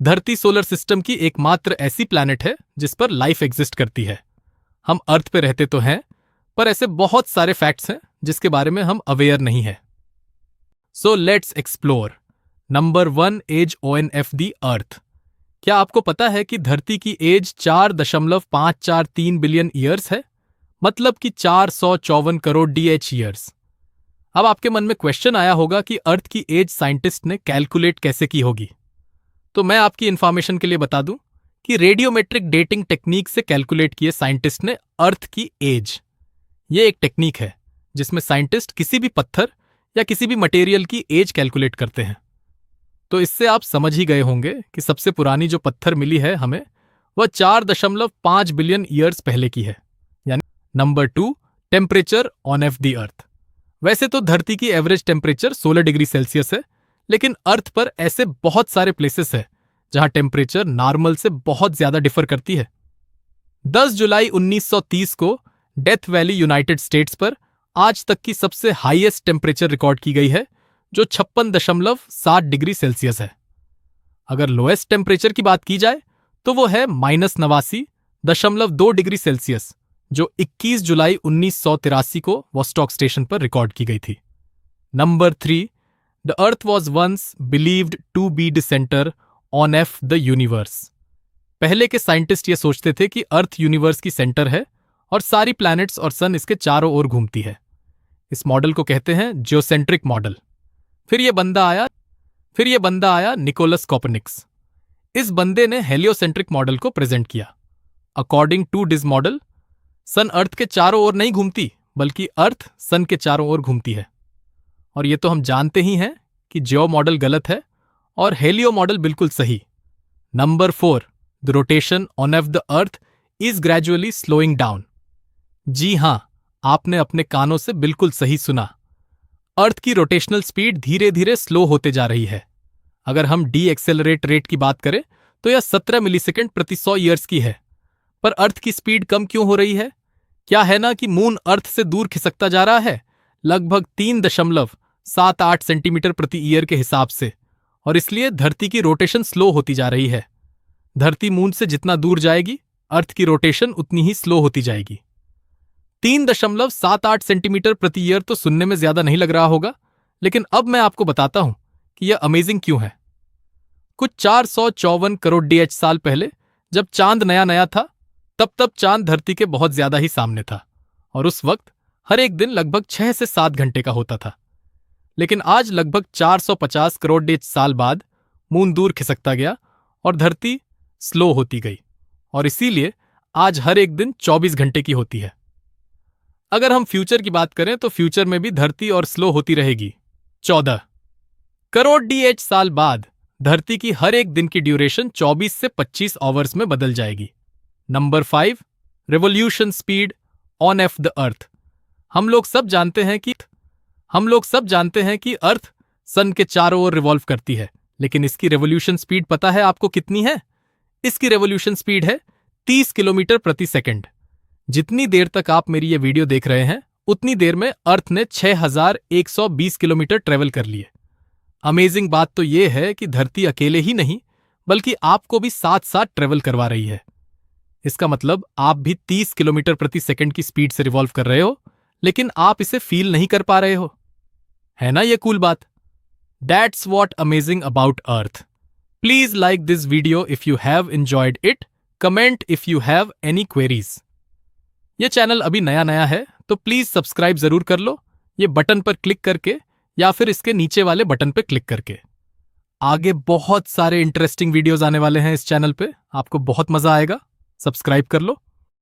धरती solar system की एकमात्र ऐसी प्लैनेट है जिस पर लाइफ एग्जिस्ट करती है। हम अर्थ पे रहते तो हैं, पर ऐसे बहुत सारे फैक्ट्स हैं जिसके बारे में हम अवेयर नहीं है। So let's explore. Number 1, age ONF the earth. क्या आपको पता है कि धरती की एज 4.543 बिलियन ईयर्स है, मतलब कि 454 करोड़ DH ईयर्स। अब आपके मन में क्वेश्चन आया होगा कि अर्थ की एज साइंटिस्ट ने कैलकुलेट कैसे की होगी। तो मैं आपकी इंफॉर्मेशन के लिए बता दूं कि रेडियोमेट्रिक डेटिंग टेक्निक से कैलकुलेट किए साइंटिस्ट ने अर्थ की एज। ये एक टेक्निक है जिसमें साइंटिस्ट किसी भी पत्थर या किसी भी मटेरियल की एज कैलकुलेट करते हैं। तो इससे आप समझ ही गए होंगे कि सबसे पुरानी जो पत्थर मिली है हमें, वह 4.5 बिलियन ईयर्स पहले की है। यानी number 2, temperature on the earth. वैसे तो धरती की एवरेज टेम्परेचर 16 डिग्री सेल्सियस है, लेकिन अर्थ पर ऐसे बहुत सारे प्लेसेस है जहां टेम्परेचर नॉर्मल से बहुत ज्यादा डिफर करती है। 10 जुलाई 1930 को डेथ वैली यूनाइटेड स्टेट्स पर आज तक की सबसे हाईएस्ट टेम्परेचर रिकॉर्ड की गई है, जो 56.7 डिग्री सेल्सियस है। अगर लोएस्ट टेम्परेचर की बात की जाए तो वो है -89.2 डिग्री सेल्सियस, जो 21 जुलाई 1983 को वॉस्टॉक स्टेशन पर रिकॉर्ड की गई थी। Number 3, the earth was once believed to be the centre on of the universe. पहले के साइंटिस्ट ये सोचते थे कि अर्थ यूनिवर्स की सेंटर है और सारी प्लैनेट्स और सन इसके चारों ओर घूमती है। इस मॉडल को कहते हैं जियोसेंट्रिक मॉडल। फिर ये बंदा आया निकोलस कॉपरनिकस। इस बंदे ने हेलियोसेंट्रिक मॉडल को प्रेजेंट किया। अकॉर्डिंग टू दिस मॉडल, सन अर्थ के चारों ओर नहीं घूमती, बल्कि अर्थ सन के चारों ओर घूमती है। और ये तो हम जानते ही हैं कि जियो मॉडल गलत है और हेलियो मॉडल बिल्कुल सही। Number 4, the rotation on of the earth is gradually slowing down. जी हां, आपने अपने कानों से बिल्कुल सही सुना। अर्थ की रोटेशनल स्पीड धीरे धीरे स्लो होते जा रही है। अगर हम डी एक्सेलरेट रेट की बात करें तो यह 17 मिलीसेकंड प्रति 100 ईयर्स की है। पर अर्थ की स्पीड कम क्यों हो रही है? क्या है ना कि मून अर्थ से दूर खिसकता जा रहा है, लगभग 3.78 सेंटीमीटर प्रति ईयर के हिसाब से, और इसलिए धरती की रोटेशन स्लो होती जा रही है। धरती मून से जितना दूर जाएगी, अर्थ की रोटेशन उतनी ही स्लो होती जाएगी। 3.78 सेंटीमीटर प्रति ईयर तो सुनने में ज्यादा नहीं लग रहा होगा, लेकिन अब मैं आपको बताता हूं कि यह अमेजिंग क्यों है। कुछ 454 करोड़ DH साल पहले जब चांद नया नया था, तब चांद धरती के बहुत ज्यादा ही सामने था, और उस वक्त हर एक दिन लगभग 6 से 7 घंटे का होता था। लेकिन आज लगभग 450 करोड़ DH साल बाद मून दूर खिसकता गया और धरती स्लो होती गई, और इसीलिए आज हर एक दिन 24 घंटे की होती है। अगर हम फ्यूचर की बात करें तो फ्यूचर में भी धरती और स्लो होती रहेगी। 14 करोड़ DH साल बाद धरती की हर एक दिन की ड्यूरेशन 24 से 25 आवर्स में बदल जाएगी। Number 5, revolution speed on of the earth. हम लोग सब जानते हैं कि अर्थ सन के चारों ओर रिवॉल्व करती है, लेकिन इसकी रेवोल्यूशन स्पीड पता है आपको कितनी है? इसकी रेवोल्यूशन स्पीड है 30 किलोमीटर प्रति सेकंड। जितनी देर तक आप मेरी ये वीडियो देख रहे हैं, उतनी देर में अर्थ ने 6120 किलोमीटर ट्रेवल कर लिए। अमेजिंग बात तो यह है कि धरती अकेले ही नहीं, बल्कि आपको भी साथ साथ ट्रेवल करवा रही है। इसका मतलब आप भी 30 किलोमीटर प्रति सेकंड की स्पीड से रिवॉल्व कर रहे हो, लेकिन आप इसे फील नहीं कर पा रहे हो। है ना ये कूल बात? That's what amazing about Earth. Please like this video if you have enjoyed it. Comment if you have any queries. ये चैनल अभी नया है, तो प्लीज सब्सक्राइब जरूर कर लो, ये बटन पर क्लिक करके या फिर इसके नीचे वाले बटन पर क्लिक करके। आगे बहुत सारे इंटरेस्टिंग वीडियोस आने वाले हैं इस चैनल पे, आपको बहुत मजा आएगा। सब्सक्राइब कर लो।